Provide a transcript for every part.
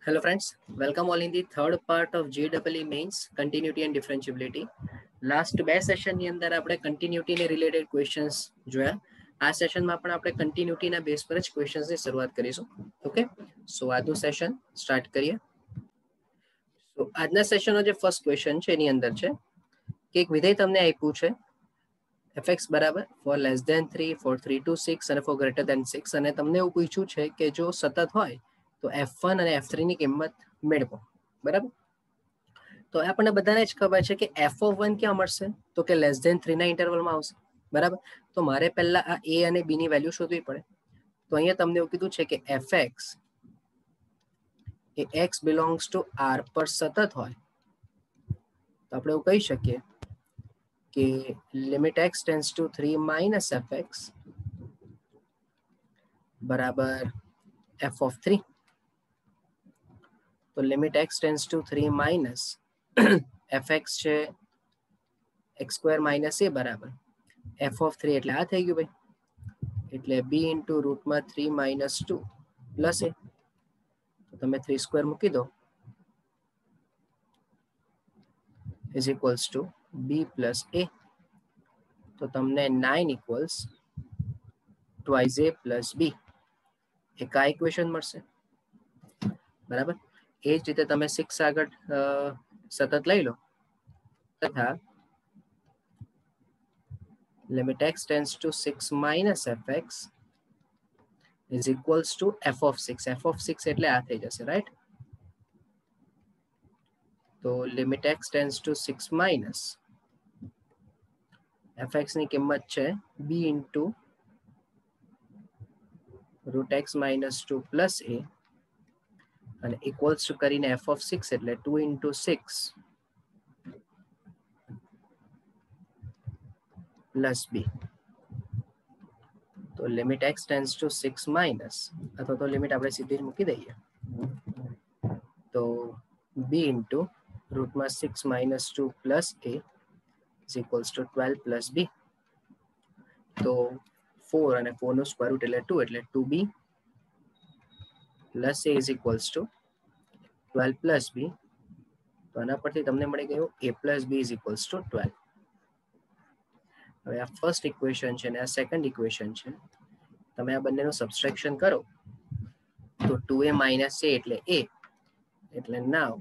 Hello friends, welcome all in the third part of JEE Mains Continuity and Differentiability. Last બે સેશનની અંદર આપણે કન્ટિન્યુટીને related questions જોયા. આ સેશનમાં પણ આપણે કન્ટિન્યુટીના બેઝ પર જ ક્વેશ્ચન્સની શરૂઆત કરીશું. ઓકે, સો આજનું સેશન સ્ટાર્ટ કરીએ. સો આજના સેશનનો જે ફર્સ્ટ ક્વેશ્ચન છે એની અંદર છે કે એક વિધેય તમને આપ્યું છે fx બરાબર for less than 3 four 3 to 6 અને ફોર ગ્રેટર ધેન 6 અને તમને એવું પૂછ્યું છે કે જો સતત હોય તો f1 અને f3 ની કિંમત મેળવો. બરાબર, તો આપણને બધાને જ ખબર છે કે f(1) ક્યાં મળશે તો કે લેસ ધેન 3 ના ઇન્ટરવલમાં આવશે. બરાબર, તો મારે પહેલા આ a અને b ની વેલ્યુ શોધવી પડે. તો અહીંયા તમને એવું કીધું છે કે fx A x belongs to r પર સતત હોય તો આપણે એવું કહી શકીએ કે limit x tends two 3 minus fx બરાબર f of 3. તો limit x tends two 3 minus fx છે x સ્ક્વેર માઇનસ a બરાબર f of 3 એટલે આ થઈ ગયું ભાઈ, એટલે b ઇન્ટુ રૂટમાં 3 માઇનસ 2 પ્લસ a. તો તમે 3 સ્ક્વેર મૂકી દો is equals to b plus a. તો તમને 9 equals twice a plus b એક આ ઇક્વેશન મળશે. બરાબર, એ જ રીતે તમે 6 આગળ સતત લઈ લો તથા limit x tends two 6 minus fx is equals two f of 6. f of 6 એટલે આ થઈ જશે, રાઈટ? તો limit x tends two 6 minus fx ની કિંમત છે b into route x minus 2 plus a અને ઇક્વલ્સ ટુ કરીને f of 6 એટલે 2 ઇન્ટુ 6 પ્લસ b. તો limit x tends two 6 minus અથવા તો લિમિટ આપણે સીધી જ મૂકી દઈએ તો b ઇન્ટુ રૂટમાં 6 minus 2 plus a is equals to 12 plus b. તો 4 અને 4 નું સ્ક્વેર રૂટ એટલે 2 એટલે 2b plus a is equals to 12 plus b. તો આના પરથી તમને મળી ગયું a plus b is equals to 12. હવે આ ફર્સ્ટ ઇક્વેશન છે અને આ સેકન્ડ ઇક્વેશન છે. તમે આ બંનેનું સબસ્ટ્રેક્શન કરો તો 2a માઇનસ a એટલે a, એટલે નાવ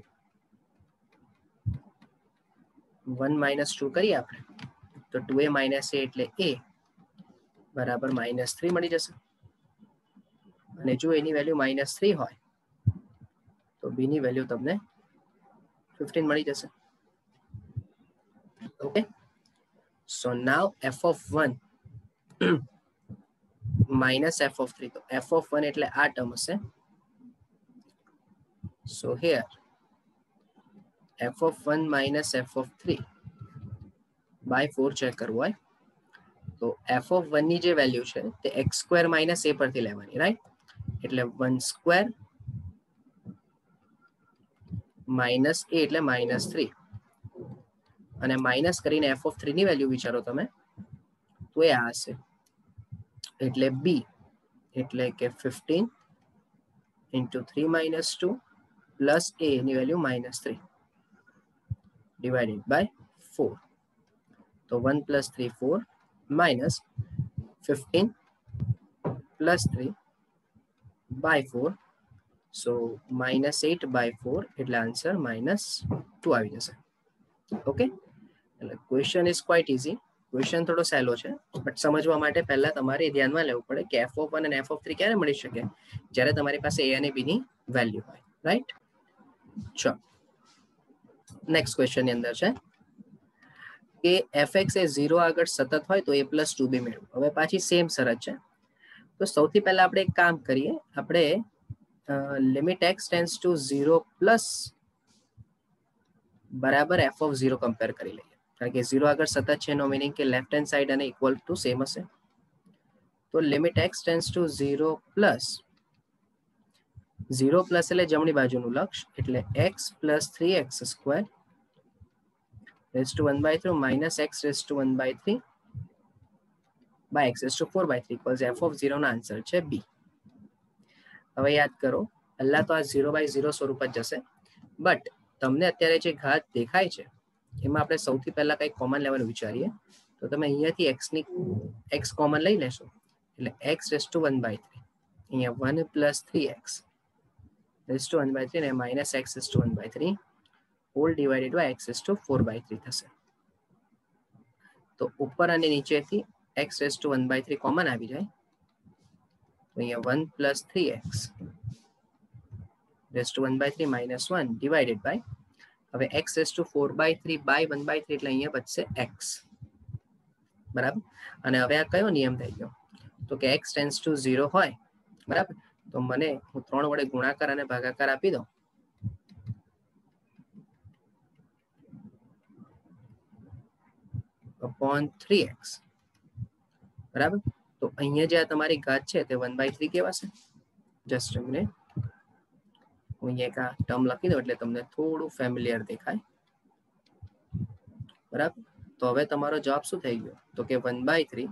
1 માઇનસ 2 કરીએ આપણે તો 2a માઇનસ a એટલે a બરાબર -3 મળી જશે. અને જો એની વેલ્યુ -3 હોય તો b ની વેલ્યુ તમને 15 મળી જશે. Okay, so now f of 1 minus f of 3. તો f of 1 એટલે આ ટર્મ હશે. સો here f of 1 minus f of 3 by 4 check કરવું હોય તો f of 1 ની જે વેલ્યુ છે તે x સ્ક્વેર માઇનસ a પરથી લેવાની, રાઈટ? એટલે 1 સ્ક્વેર માઇનસ a એટલે -3 અને માઇનસ કરીને f of 3 ની વેલ્યુ વિચારો તમે તો એ આ હશે, એટલે b એટલે કે 15 ઇન્ટુ 3 માઇનસ 2 પ્લસ a ની વેલ્યુ -3 ડિવાઇડેડ બાય 4. તો 1 plus 3 4 minus 15 plus 3 by 4. So -8 by 4 એટલે આન્સર -2 આવી જશે. ઓકે, એટલે question is quite easy. Question થોડો સહેલો છે બટ સમજવા માટે પહેલા તમારે ધ્યાનમાં લેવું પડે કે f of 1 અને f of 3 ક્યારે મળી શકે? જ્યારે તમારી પાસે a અને b ની વેલ્યુ હોય, રાઈટ? ચલો નેક્સ્ટ ક્વેશ્ચન ની અંદર છે કે fx એ 0 આગળ સતત હોય તો a પ્લસ 2b મેળવો. હવે પાછી સેમ શરત છે. તો સૌથી પહેલા આપણે એક કામ કરીએ, આપણે limit x tends to 0 plus બરાબર f of 0 કમ્પેર કરી લઈએ, કારણ કે 0 આગળ સતત છે એનો મીનિંગ કે લેફ્ટ હેન્ડ સાઈડ અને ઇક્વલ ટુ સેમ હશે. તો limit x tends to 0 plus 0 plus એટલે જમણી બાજુનું લક્ષ એટલે x plus 3x square raised to 1/3 minus x raised to 1/3 by x raised to 4/3 equals f of 0 નો આન્સર છે b. હવે યાદ કરો પહેલા તો આ 0/0 સ્વરૂપ જ જશે, બટ તમને અત્યારે જે ઘાત દેખાય છે એમાં આપણે સૌથી પહેલા કંઈક કોમન લેવાનું વિચારીએ. તો તમે અહીંયાથી x કોમન લઈ લેશો એટલે x રેઝ ટુ 1/3, અહીંયા 1 પ્લસ 3x રેઝ ટુ 1/3 અને minus x raise to 1/3 whole divided by x raise to 4/3 થશે. તો ઉપર અને નીચેથી x રેઝ ટુ 1/3 કોમન આવી જાય, તો અહીંયા 1 plus 3x raise to 1/3 minus 1 divided by, હવે x રેઝ ટુ 4/3 બાય 1/3 એટલે અહીંયા બચશે x, બરાબર. અને હવે આ કયો નિયમ થઈ ગયો? તો કે x ટેન્ડ્સ ટુ 0 હોય, બરાબર, તો મને હું 3 વડે ગુણાકાર અને ભાગાકાર આપી દઉં upon 3x, બરાબર. તો અહીંયા જે આ તમારી ઘાત છે તે 1/3 કહેવાશે. જસ્ટ અ મિનિટ, હું અહીંયા એક આ ટર્મ લખી દઉં એટલે તમને થોડું ફેમિલિયર દેખાય, બરાબર. તો હવે તમારો જવાબ શું થઈ ગયો? તો કે 1/3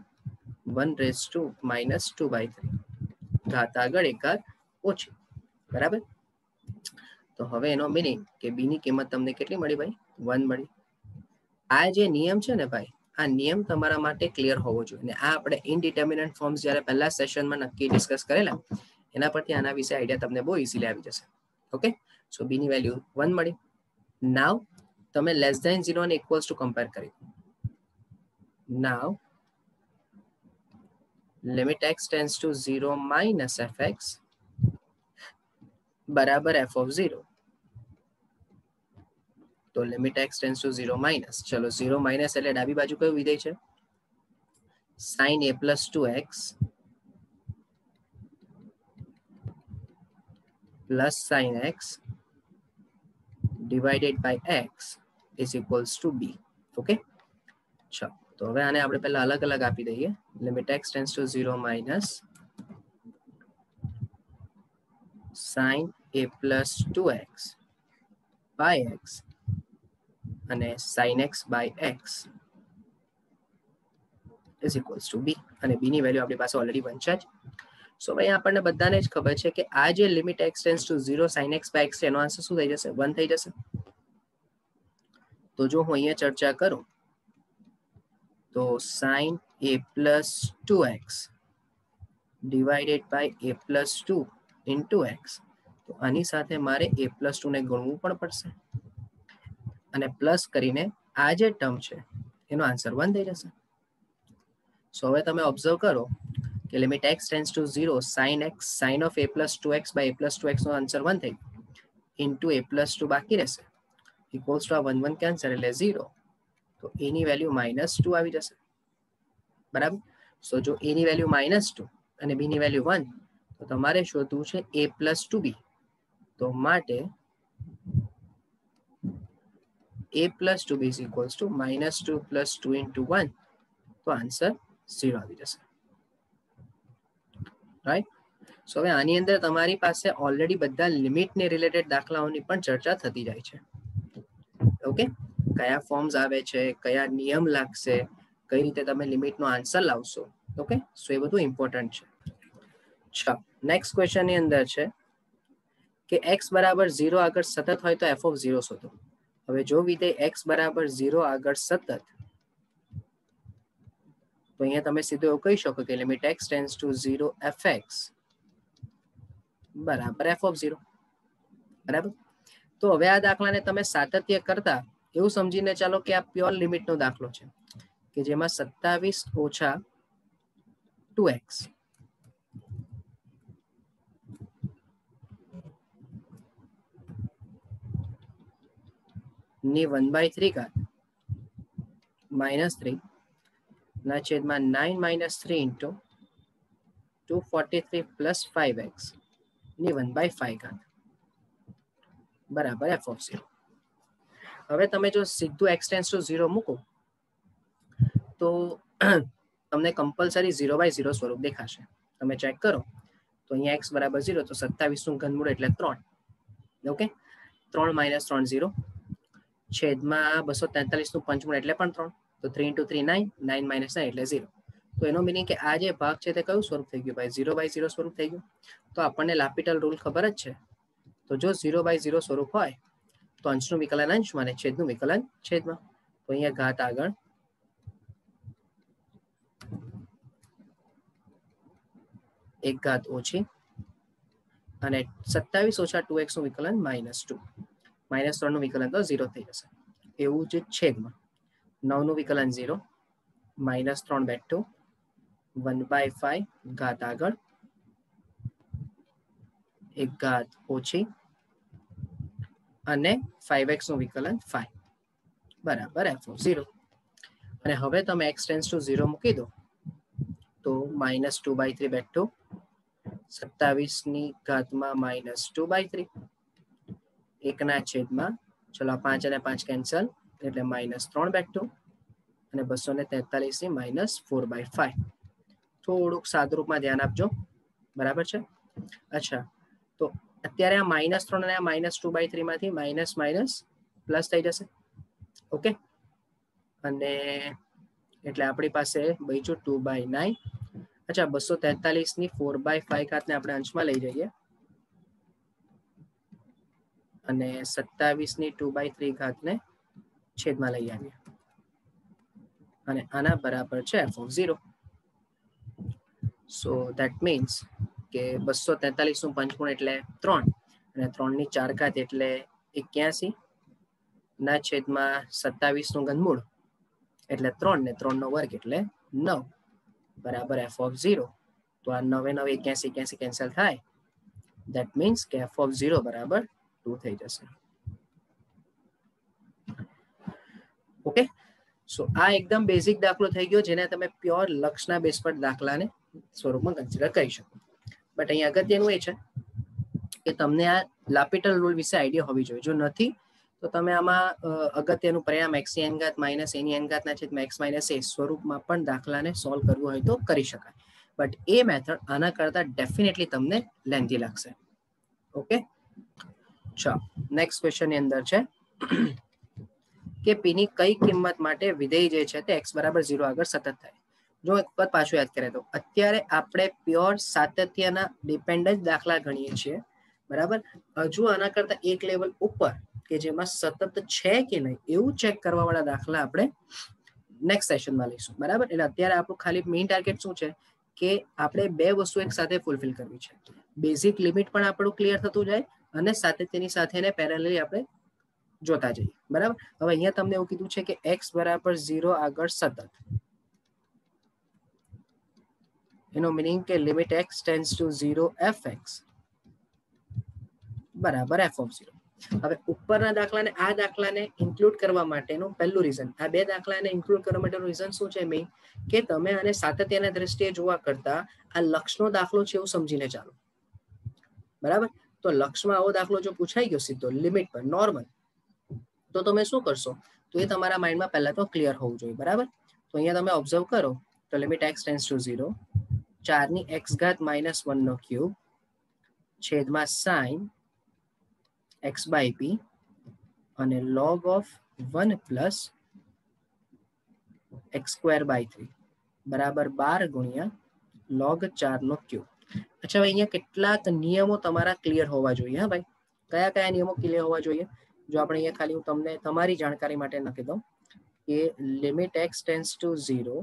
1 રેઝ ટુ માઇનસ 2/3, ઘાત આગળ એક ઘાત ઓછી, બરાબર. તો હવે એનો મીનિંગ કે b ની કિંમત તમને કેટલી મળી ભાઈ? 1 મળી. આ જે નિયમ છે ને ભાઈ, આ નિયમ તમારા માટે ક્લિયર હોવો જોઈએ. અને આ આપણે ઇનડિટર્મિનન્ટ ફોર્મ્સ જ્યારે પહેલા સેશનમાં નક્કી ડિસ્કસ કરેલા, એના પરથી આના વિશે આઈડિયા તમને બહુ ઇઝીલી આવી જશે. ઓકે, સો b ની વેલ્યુ 1 મળી. નાવ તમે લેસ ધેન 0 અને ઇક્વલ્સ ટુ કમ્પેર કરી. Now limit x tends to 0 minus fx બરાબર f ઓફ 0. તો limit x tends to 0 minus, ચલો 0 માઇનસ એટલે ડાબી બાજુ કયું વિધેય છે? sin a plus 2x plus sin x divided by x is equals to b. ઓકે, ચલો તો હવે આને આપણે પહેલા અલગ અલગ આપી દઈએ. Limit x tends to 0 minus sin a plus 2x by x અને sin x by x is equals to b. અને b ની વેલ્યુ આપણી પાસે ઓલરેડી 1 છે જ. સો ભાઈ આપણને બધાને જ ખબર છે કે આ જે limit x tends to 0 sin x by x છે એનો આન્સર શું થઈ જશે? 1 થઈ જશે. તો જો હું અહીંયા ચર્ચા કરું તો sin a plus 2x divided by a plus 2 into x, તો આની સાથે મારે a પ્લસ 2 ને ગુણવું પણ પડશે અને પ્લસ કરીને આ જે ટર્મ છે એનો આન્સર 1 થઈ જશે. સો હવે તમે ઓબ્ઝર્વ કરો કે limit x tends to 0 sin x sin of a plus 2x by a plus 2x નો આન્સર 1 થઈ ગયો, ઇન્ટુ a plus 2 બાકી રહેશે, ઇક્વલ્સ ટુ આ 1 1 કેન્સલ એટલે 0, તો a ની વેલ્યુ -2 આવી જશે, બરાબર. સો જો a ની વેલ્યુ -2 અને b ની વેલ્યુ 1, તો તમારે શોધવું છે a plus 2b. તો માટે a plus 2b is equals to -2 plus 2 into 1, તો આન્સર 0 આવી જશે, રાઈટ. સો હવે આની અંદર તમારી પાસે ઓલરેડી બધા લિમિટને રિલેટેડ દાખલાઓની પણ ચર્ચા થતી જાય છે. ઓકે, કયા ફોર્મ્સ આવે છે, કયા નિયમ લાગશે, કઈ રીતે તમે લિમિટનો આન્સર લાવશો. ઓકે, સો એ બધું ઇમ્પોર્ટન્ટ છે. અચ્છા, નેક્સ્ટ ક્વેશ્ચન ની અંદર છે કે x બરાબર 0 આગળ સતત હોય તો f of 0 શોધો. હવે જો વિધેય x બરાબર 0 આગળ સતત, તો અહીંયા તમે સીધું એવું કહી શકો કે limit x tends to 0 fx બરાબર f of 0, બરાબર. તો હવે આ દાખલાને તમે સાતત્ય કરતા એવું સમજીને ચાલો કે આ પ્યોર લિમિટનો દાખલો છે કે જેમાં 27 ઓછા 2x ની 1/3 ઘાત -3 ના છેદમાં 9 - 3 ઇન્ટુ 243 પ્લસ 5x ની 1/5 ઘાત બરાબર f of 0. હવે તમે જો સીધું x ટેન્ડ્સ ટુ 0 મૂકો તો તમને કમ્પલસરી 0/0 સ્વરૂપ દેખાશે. તમે ચેક કરો તો અહીંયા x બરાબર 0, તો 27 નું ઘનમૂળ એટલે 3. ઓકે, 3 - 3 0, છેદમાં 243 નું પંચમૂળ એટલે પણ 3, તો 3 × 3 9, 9 - 9 એટલે 0. તો એનો મીનિંગ કે આ જે ભાગ છે તે કયું સ્વરૂપ થઈ ગયું ભાઈ? 0/0 સ્વરૂપ થઈ ગયું. તો આપણને લાપિટલ રૂલ ખબર જ છે તો જો 0/0 સ્વરૂપ હોય તો અંશનું વિકલન અંશમાં અને છેદનું વિકલન છેદમાં. તો અહીંયા ઘાત આગળ એક ઘાત ઓછી અને 27 ઓછા 2x નું વિકલન -2. -3 નું વિકલન તો 0 થઈ જશે. એવું જ છેદમાં 9 નું વિકલન 0, -3 back to 1/5 ઘાત આગળ એક ઘાત ઓછી અને 5x નું વિકલન 5 બરાબર f(0). અને હવે તમે x ટેન્ડ્સ ટુ 0 મૂકી દો તો -2/3 back to 27 ની ઘાતમાં -2/3 એકના છેદમાં ચલો 5 અને 5 કેન્સલ એટલે -3 back to અને 243 ની -4/5. થોડુંક સાદુરૂપમાં ધ્યાન આપજો, બરાબર છે. અચ્છા, તો અત્યારે આ -3 અને આ -2/3 માંથી માઇનસ માઇનસ પ્લસ થઈ જશે. ઓકે, અને એટલે આપણી પાસે બચ્યું 2/9. અચ્છા, 243 ની 4/5 ઘાતને આપણે અંશમાં લઈ જઈએ અને 27 ની 2/3 ઘાતને છેદમાં લઈ આવીએ અને આના બરાબર છે f(0). સો ધેટ મીન્સ કે 243 નું પંચમૂળ એટલે 3 અને 3 ની 4 ઘાત એટલે 81 ના છેદમાં 27 નું ઘનમૂળ એટલે 3 ને 3 નો વર્ગ એટલે 9 બરાબર f(0). તો આ 9 9 81 81 કેન્સલ થાય. ધેટ મીન્સ કે f(0) બરાબર 2 થઈ જશે. ઓકે, સો આ એકદમ બેઝિક દાખલો થઈ ગયો જેને તમે પ્યોર લક્ષના બેઝ પર દાખલાને સ્વરૂપમાં કન્સિડર કરી શકો. બટ અહીં અગત્યનું એ છે કે તમને આ લાપિટલ રૂલ વિશે આઈડિયા હોવી જોઈએ. જો નથી તો તમે આમાં અગત્યનું પરિણામ x ની n ઘાત માઇનસ a ની n ઘાત ના છેદમાં x માઇનસ a સ્વરૂપમાં પણ દાખલાને સોલ્વ કરવું હોય તો કરી શકાય. બટ એ મેથડ આના કરતા ડેફિનેટલી તમને લેન્થી લાગશે. ઓકે, ચાલો નેક્સ્ટ ક્વેશ્ચન ની અંદર છે કે p ની કઈ કિંમત માટે વિધેય જે છે તે x બરાબર 0 આગળ સતત થાય. જો એક વખત પાછું યાદ કરે તો અત્યારે આપણે પ્યોર સાતત્યના ડિપેન્ડન્ટ દાખલા ગણીએ છીએ, બરાબર. હજુ આના કરતા એક લેવલ ઉપર કે જેમાં સતત છે કે નહીં એવું ચેક કરવા વાળા દાખલા આપણે નેક્સ્ટ સેશનમાં લઈશું, બરાબર. એટલે અત્યારે આપણું ખાલી મેઇન ટાર્ગેટ શું છે કે આપણે બે વસ્તુ એક સાથે ફૂલફિલ કરવી છે. બેઝિક લિમિટ પણ આપણું ક્લિયર થતું જાય અને સાતત્યની સાથે પેરેલલી આપણે જોતા જઈએ, બરાબર. હવે અહીંયા તમને એવું કીધું છે કે x બરાબર 0 આગળ સતત, એનો મીનિંગ કે limit x tends to 0 fx બરાબર f(0). હવે ઉપરના દાખલાને આ દાખલાને ઇન્ક્લુડ કરવા માટેનું પહેલું રીઝન, આ બે દાખલાને ઇન્ક્લુડ કરવા માટેનું રીઝન શું છે મેઇન, કે તમે આને સાતત્યના દ્રષ્ટિએ જોવા કરતા આ લક્ષનો દાખલો છે એવું સમજીને ચાલો, બરાબર. તો લક્ષમાં આવો દાખલો જો પૂછાઈ ગયો સીધો લિમિટ પર નોર્મલ, તો તમે શું કરશો, તો એ તમારા માઇન્ડમાં પહેલા તો ક્લિયર હોવું જોઈએ, બરાબર. તો અહીંયા તમે ઓબ્ઝર્વ કરો તો લિમિટ x ટેન્ડ્સ ટુ 0, 4 ની x ઘાત -1 નો ક્યુબ છેદમાં sin x/p અને log of 1 plus x²/3 બરાબર 12 ગુણ્યા log 4 નો ક્યુબ. અચ્છા, અહીંયા કેટલાક નિયમો તમારા ક્લિયર હોવા જોઈએ. હા ભાઈ, કયા કયા નિયમો ક્લિયર હોવા જોઈએ? જો આપણે અહીંયા ખાલી હું તમને તમારી જાણકારી માટે લખી દઉં કે limit x tends to 0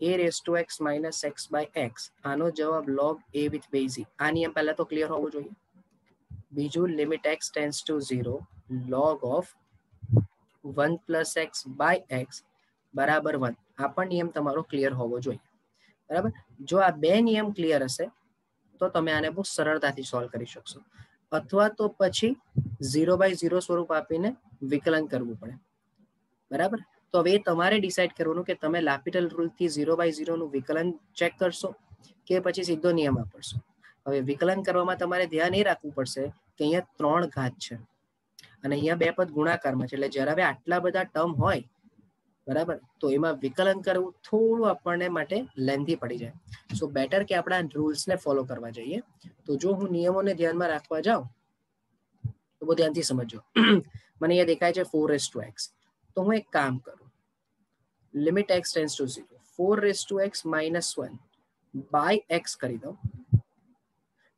a⁻x - x/x, આનો જવાબ log a with base e. આ નિયમ પહેલા તો ક્લિયર હોવો જોઈએ. બીજું limit x tends to 0 log of 1 plus x/x બરાબર 1, આ પણ નિયમ તમારો ક્લિયર હોવો જોઈએ, બરાબર. જો આ બે નિયમ ક્લિયર હશે તો તમે આને બહુ સરળતાથી સોલ્વ કરી શકશો. અથવા તો પછી 0/0 સ્વરૂપ આપીને વિકલન કરવું પડે, બરાબર. તો હવે તમારે ડિસાઈડ કરવાનું કે તમે લાપિટલ રૂલ થી 0/0 નું વિકલન ચેક કરશો કે પછી સીધો નિયમ વાપરશો. હવે વિકલન કરવામાં તમારે ધ્યાન એ રાખવું પડશે કે અહીંયા 3 ઘાત છે અને અહીંયા બે પદ ગુણાકારમાં છે, એટલે જ્યારે હવે આટલા બધા ટર્મ હોય, બરાબર, તો એમાં વિકલન કરવું થોડું આપણને માટે લેન્થી પડી જાય. સો બેટર કે આપણા રૂલ્સને ફોલો કરવા જઈએ. તો જો હું નિયમોને ધ્યાનમાં રાખવા જાઉં તો બહુ ધ્યાનથી સમજો. મને અહીંયા દેખાય છે 4x, તો હું એક કામ કરું, limit x tends to 0 4x - 1 by x કરી દઉં.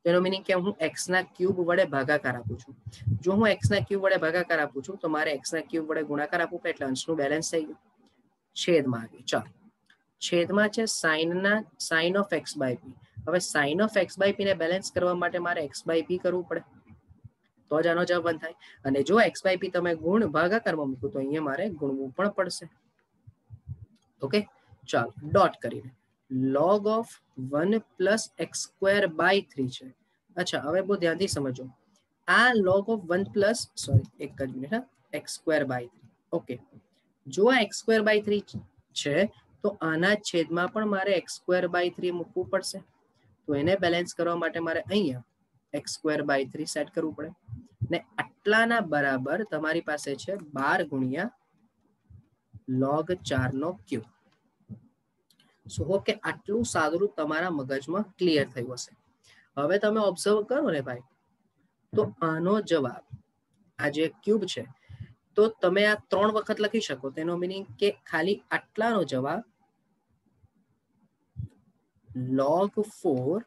તેનો મીનિંગ કે હું x ના ક્યુબ વડે ભાગાકાર આપું છું. જો હું x ના ક્યુબ વડે ભાગાકાર આપું છું તો મારે x ના ક્યુબ વડે ગુણાકાર આપવું પડે એટલે અંશનું બેલેન્સ થઈ ગયું. છેદમાં આવી. ચાલો છેદમાં છે sine of x by p. હવે sine of x by p ને બેલેન્સ કરવા માટે મારે x બાય p કરવું પડે તો જ આનો જવાબ 1 થાય. અને જો x બાય p તમે ગુણ ભાગાકારમાં મૂકો તો અહીંયા મારે ગુણવું પણ પડશે. ઓકે ચાલો ડોટ કરીને log of 1 plus x square by 3 છે. અચ્છા હવે બહુ ધ્યાનથી સમજો. આ log of 1 plus સોરી એક જ મિનિટ હા x square by 3. ઓકે જો આ x square by 3 છે તો આના છેદમાં પણ મારે x square by 3 મૂકવું પડશે. તો એને બેલેન્સ કરવા માટે મારે અહીંયા x square by 3 સેટ કરવું પડે ને આટલાના બરાબર તમારી પાસે છે 12 ગુણ્યા log 4 નો ક્યુબ. સો હોપ કે આટલું સાદું તમારા મગજમાં ક્લિયર થયું હશે. હવે તમે ઓબ્ઝર્વ કરો ને ભાઈ તો આનો જવાબ આ જે ક્યુબ છે તો તમે આ 3 વખત લખી શકો. તેનો મીનિંગ કે ખાલી આટલાનો જવાબ log 4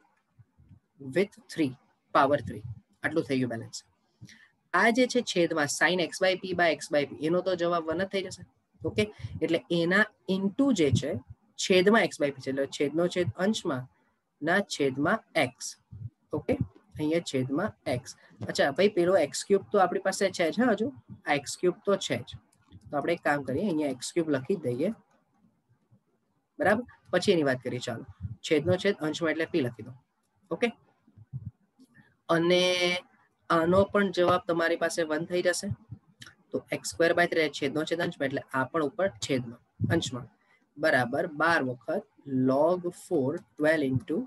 with 3 પાવર 3 આટલું થઈ ગયું બેલેન્સ. આ જે છે છેદમાં sin x by p by x by p એનો તો જવાબ 1 જ થઈ જશે. ઓકે એટલે એના ઇન્ટુ જે છે છેદમાં x by p છે એટલે છેદનો છેદ અંશમાં ના છેદમાં x. ઓકે અહીંયા છેદમાં x. અચ્છા ભાઈ પેલો x ક્યુબ તો આપણી પાસે છે જ હજુ આ x ક્યુબ તો છે જ. તો આપણે એક કામ કરીએ અહીંયા x ક્યુબ લખી દઈએ બરાબર. પછી એની વાત કરીએ. ચાલો છેદનો છેદ અંશમાં એટલે p લખી દો. ઓકે અને આનો પણ જવાબ તમારી પાસે 1 થઈ જશે. તો x સ્ક્વેર બાય 3 છેદનો છેદ અંશમાં એટલે આ પણ ઉપર છેદમાં અંશમાં બરાબર 12 વખત log 4 12 into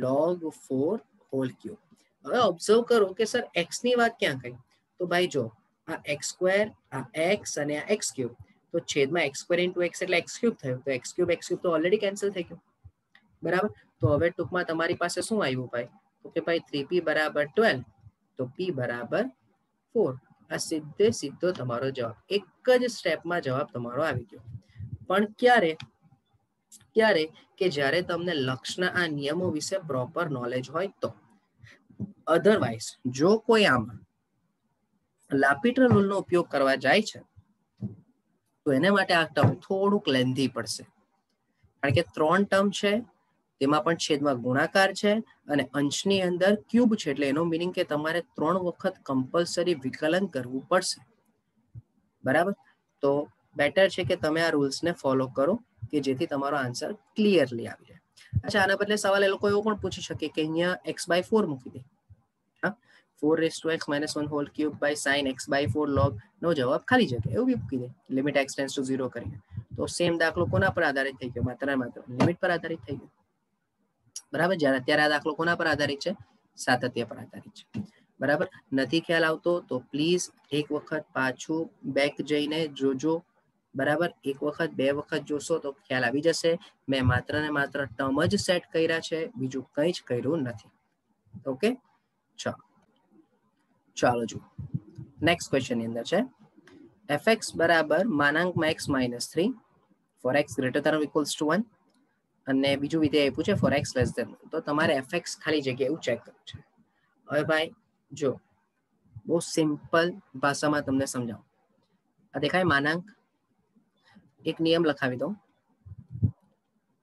log 4 hall cube. હવે ઓબ્ઝર્વ કરો કે સર x ની વાત ક્યાં કઈ? તો ભાઈ જો આ x સ્ક્વેર આ x અને આ x ક્યુબ તો છેદમાં x સ્ક્વેર ઇન્ટુ x એટલે x ક્યુબ થયું. તો x ક્યુબ તો ઓલરેડી કેન્સલ થઈ ગયું બરાબર. તો હવે ટૂંકમાં તમારી પાસે શું આવ્યું ભાઈ? તો કે ભાઈ 3p બરાબર 12 તો p બરાબર 4. આ સીધો તમારો જવાબ એક જ સ્ટેપમાં જવાબ તમારો આવી ગયો. પણ ક્યારે કે જ્યારે તમને લક્ષના આ નિયમો વિશે પ્રોપર નોલેજ હોય તો. અધરવાઇઝ જો કોઈ આમાં લાપિટર રૂલનો ઉપયોગ કરવા જાય છે તો એને માટે આ ટર્મ થોડુંક લેન્ધી પડશે. કારણ કે 3 ટર્મ છે તેમાં પણ છેદમાં ગુણાકાર છે અને અંશની અંદર ક્યુબ છે એટલે એનો મીનિંગ કે તમારે 3 વખત કમ્પલસરી વિકલન કરવું પડશે બરાબર. તો બેટર છે કે તમે આ રૂલ્સને ફોલો કરો કે જેથી તમારો આન્સર ક્લિયરલી આવી જાય. અચ્છા આના બદલે સવાલ એ લોકો એવો પણ પૂછી શકે કે અહીંયા x/4 મૂકી દે. હા 4 raised to x - 1 whole cube by sin x/4 log નો જવાબ ખાલી જગ્યા એવું બી મૂકી દે લિમિટ x ટેન્ડ્સ ટુ 0 કરીને. તો સેમ દાખલો કોના પર આધારિત થઈ ગયો? માત્ર લિમિટ પર આધારિત થઈ ગયો બરાબર. જ્યારે અત્યારે આ દાખલો કોના પર આધારિત છે? સાતત્ય પર આધારિત છે બરાબર. નથી ખ્યાલ આવતો તો પ્લીઝ એક વખત પાછું બેક જઈને જોજો બરાબર. એક વખત બે વખત જોશો તો ખ્યાલ આવી જશે. મેં માત્ર ને માત્ર ટર્મ જ સેટ કર્યા છે બીજું કંઈ જ કર્યું નથી. ઓકે ચાલો જુઓ નેક્સ્ટ ક્વેશ્ચન ની અંદર છે fx બરાબર માનાંકમાં x - 3 for x greater than or equals to 1 અને બીજું વિધેય આપ્યું છે for x less than 1. તો તમારે fx ખાલી જગ્યાએ એવું ચેક કરવું છે. હવે ભાઈ જો બહુ સિમ્પલ ભાષામાં તમને સમજાવું. આ દેખાય માનાંક? એક નિયમ લખાવી દઉં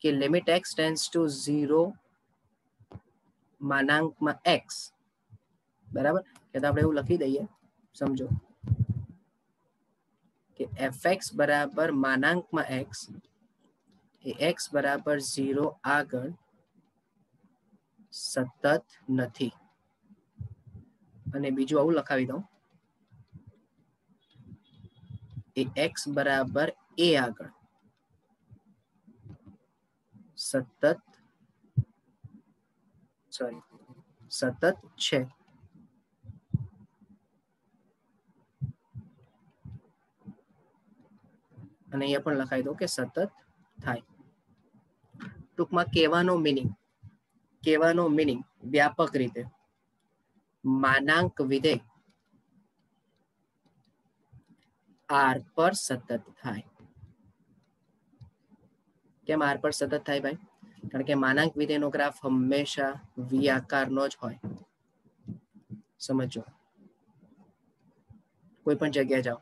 કે limit x tends to 0 માનાંકમાં x બરાબર. કે આપણે એવું લખી દઈએ સમજો કે fx બરાબર માનાંકમાં x એ x બરાબર 0 આગળ સતત નથી. અને બીજું આવું લખાવી દઉં એ x બરાબર a આગળ સતત છે. અને અહીંયા પણ લખાઈ દો કે સતત થાય. ટૂંકમાં કહેવાનો મીનિંગ વ્યાપક રીતે માનાંક વિધેય r પર સતત થાય. કેમ r પર સતત થાય ભાઈ? કારણ કે માનાંક વિધેયનો ગ્રાફ હંમેશા વી આકારનો જ હોય. સમજો, કોઈ પણ જગ્યાએ જાઓ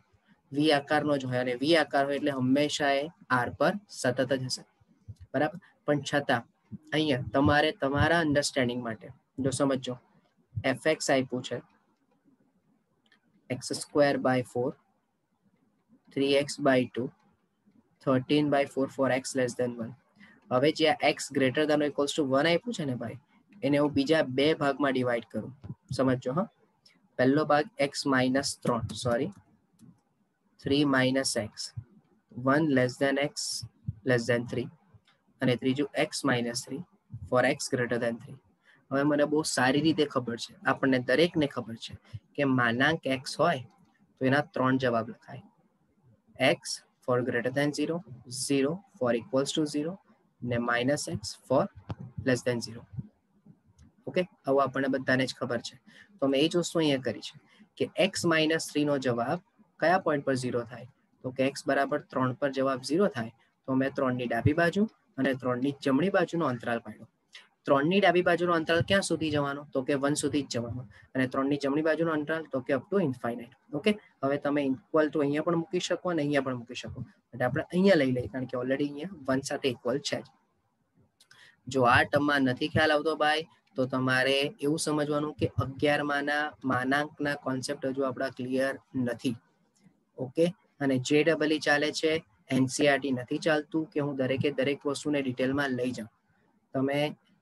વી આકારનો જ હોય, અને વી આકાર હોય એટલે હંમેશા એ આર પર સતત જ હશે. બરાબર, પણ છતાં અહીંયા તમારે તમારા અન્ડરસ્ટેન્ડિંગ માટે જો સમજો, fx આપ્યું છે x²/4 3x/2 13/4 for x less than 1. હવે જે x greater than or equals to 1 આપ્યું છે ને ભાઈ, એને હું બીજા બે ભાગમાં ડિવાઈડ કરું. સમજો હા, પહેલો ભાગ x - 3 sorry 3 - x 1 less than x less than 3, અને ત્રીજું x - 3 for x greater than 3. હવે મને બહુ સારી રીતે ખબર છે, આપણને દરેકને ખબર છે કે માનાંક x હોય તો એના 3 જવાબ લખાય. x for greater than 0, 0 for equals to 0, ને -x for less than 0. Okay, આવું આપણને બધાને જ ખબર છે. તો અમે એ જ વસ્તુ અહીંયા કરી છે કે x - 3 નો જવાબ કયા પોઈન્ટ પર 0 થાય, તો કે x બરાબર 3 પર જવાબ 0 થાય તો અમે 3 ની ડાબી બાજુ અને 3 ની જમણી બાજુનો અંતરાલ પાડ્યો. 3 ની ડાબી બાજુનો અંતરાલ ક્યાં સુધી જવાનો, તો કે 1 સુધી જ જવાનો, અને 3 ની જમણી બાજુનો અંતરાલ તો કે અપ ટુ ઇન્ફાઇનાઇટ. ઓકે, હવે તમે ઇક્વલ ટુ અહીંયા પણ મૂકી શકો અને અહીંયા પણ મૂકી શકો, એટલે આપણે અહીંયા લઈ લઈએ કારણ કે ઓલરેડી અહીંયા 1 સાથે ઇક્વલ છે જ. જો આ ટર્મમાં નથી ખ્યાલ આવતો ભાઈ, તો તમારે એવું સમજવાનું કે 11માના માનાંકના કોન્સેપ્ટ હજુ આપણા ક્લિયર નથી. ઓકે, અને JEE ચાલે છે, NCERT નથી ચાલતું કે હું દરેકે દરેક વસ્તુને ડિટેલમાં લઈ જાઉં. તમે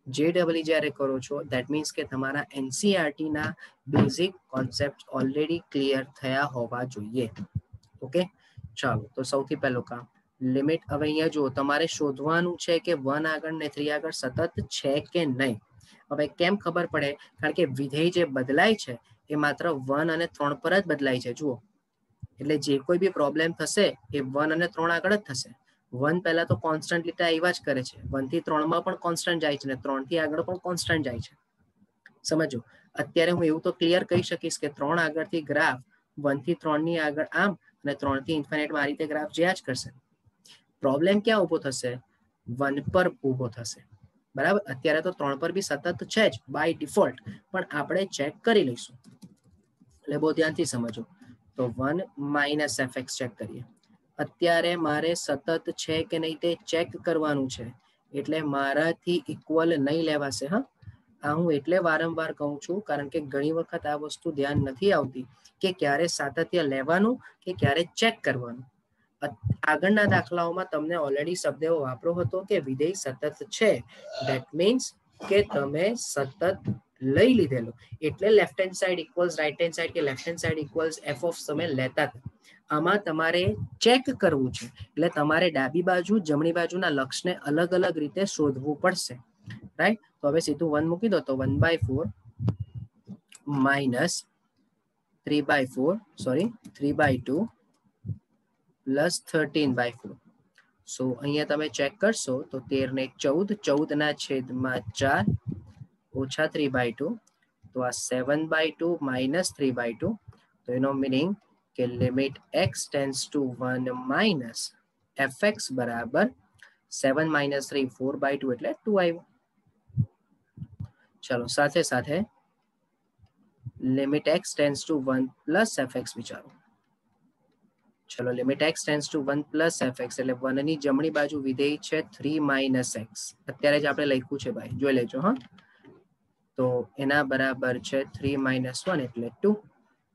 JEE જ્યારે કરો છો દેટ મીન્સ કે તમારા NCERT ના બેઝિક કોન્સેપ્ટ ઓલરેડી ક્લિયર થયા હોવા જોઈએ. ઓકે, ચાલો તો સૌથી પહેલું કામ લિમિટ. હવે અહીંયા જુઓ, તમારે શોધવાનું છે કે 1 આગળ ને 3 આગળ સતત છે કે નહીં. હવે કેમ ખબર પડે, કારણ કે વિધેય જે બદલાય છે એ માત્ર 1 અને 3 પર જ બદલાય છે. જુઓ, એટલે જે કોઈ બી પ્રોબ્લેમ થશે એ 1 અને 3 આગળ જ થશે. 1 પહેલા તો કોન્સ્ટન્ટ રીતે આવ્યા જ કરે છે, 1 થી 3 માં પણ કોન્સ્ટન્ટ જાય છે, અને 3 થી આગળ પણ કોન્સ્ટન્ટ જાય છે. સમજો, અત્યારે હું એવું તો ક્લિયર કહી શકીશ કે 3 આગળથી ગ્રાફ 1 થી 3 ની આગળ આમ અને 3 થી ઇન્ફાઇનાઇટ આ રીતે ગ્રાફ જ્યાં જ કરશે. પ્રોબ્લેમ ક્યાં ઊભો થશે, 1 પર ઊભો થશે. બરાબર, અત્યારે તો 3 પર બી સતત છે જ બાય ડિફોલ્ટ, પણ આપણે ચેક કરી લઈશું, એટલે બહુ ધ્યાનથી સમજો. તો 1 - fx ચેક કરીએ. અત્યારે મારે સતત છે કે નહીં તે ચેક કરવાનું છે, એટલે મારાથી ઇક્વલ નહીં લેવાશે. હા, આ હું એટલે વારંવાર કહું છું કારણ કે ઘણી વખત આ વસ્તુ ધ્યાન નથી આવતી કે ક્યારે સાતત્ય લેવાનું કે ક્યારે ચેક કરવાનું. આગળના દાખલાઓમાં તમને ઓલરેડી શબ્દ એવો વાપરો હતો કે વિધેય સતત છે, ધેટ મીન્સ કે તમે સતત લઈ લીધેલો, એટલે left hand side equals right hand side કે left hand side equals f of તમે લેતા હતા. આમાં તમારે ચેક કરવું છે, એટલે તમારે ડાબી બાજુ જમણી બાજુના લક્ષને અલગ અલગ રીતે શોધવું પડશે. રાઈટ, તો હવે સીધું 1 મૂકી દો, તો 1/4 માઇનસ 3/4 સોરી 3/2 પ્લસ 13/4. સો અહીંયા તમે ચેક કરશો તો 13 ને 14, 14 ના છેદમાં 4 ઓછા 3/2, તો આ 7/2 માઇનસ 3/2. તો એનો મિનિંગ કે limit x tends two 1 minus fx બરાબર 7 - 3 4/2 એટલે 2 આવ્યું. ચલો સાથે સાથે limit x tends two 1 plus fx વિચારો. ચલો limit x tends two 1 plus fx એટલે 1 ની જમણી બાજુ વિધેય છે 3 - x. અત્યારે જ આપણે લખ્યું છે ભાઈ, જોઈ લેજો. હા, તો એના બરાબર છે 3 - 1 એટલે 2.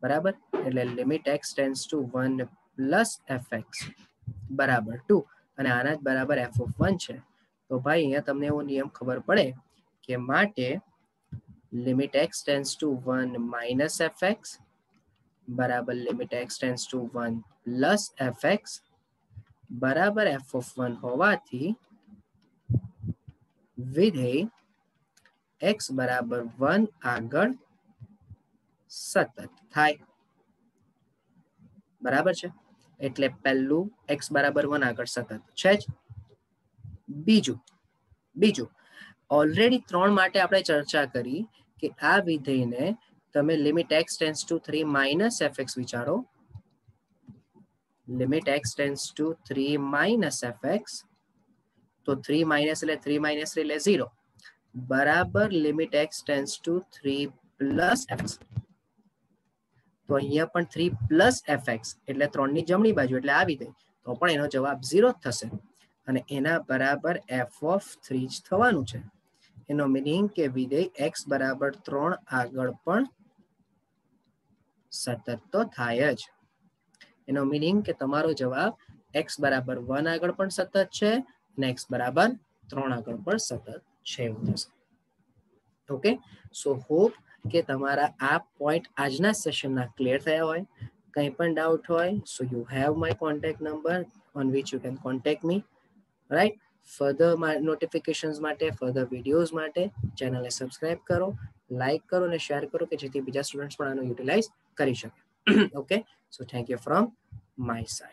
બરાબર, એટલે limit x tends two 1 plus fx બરાબર 2, અને આના જ બરાબર f ઓફ 1 છે. તો ભાઈ અહીંયા તમને એવો નિયમ ખબર પડે કે માટે limit x tends two 1 minus fx બરાબર limit x tends two 1 plus fx બરાબર f ઓફ 1 હોવાથી વિધેય x બરાબર 1 આગળ સતત થાય. બરાબર છે, એટલે પહેલું x બરાબર 1 આગળ સતત છે જ. બીજું ઓલરેડી 3 માટે આપણે ચર્ચા કરી કે આ વિધેયને તમે limit x tends two 3 minus fx વિચારો. Limit x tends two 3 minus fx, તો તો 3 માઇનસ એટલે 3 માઇનસ એટલે 0 બરાબર limit x tends two 3 plus fx. તો અહીંયા પણ 3 પ્લસ fx એટલે 3 ની જમણી બાજુ એટલે આ વિધેય, તો પણ એનો જવાબ 0 જ થશે અને એના બરાબર f ઓફ 3 જ થવાનું છે. એનો મીનિંગ કે વિધેય x બરાબર 3 આગળ પણ સતત તો થાય જ. એનો મીનિંગ કે તમારો જવાબ x બરાબર 1 આગળ પણ સતત છે અને x બરાબર 3 આગળ પણ સતત છે એવું થશે. ઓકે, સો હોપ કે તમારા આ પોઈન્ટ આજના સેશનના ક્લિયર થયા હોય. કંઈ પણ ડાઉટ હોય so you have my contact number on which you can contact me, right. Further notifications માટે, ફર્ધર વિડીયોઝ માટે ચેનલને સબસ્ક્રાઇબ કરો, લાઇક કરો અને શેર કરો કે જેથી બીજા સ્ટુડન્ટ્સ પણ આનો યુટિલાઇઝ કરી શકે. Okay, so thank you from my side.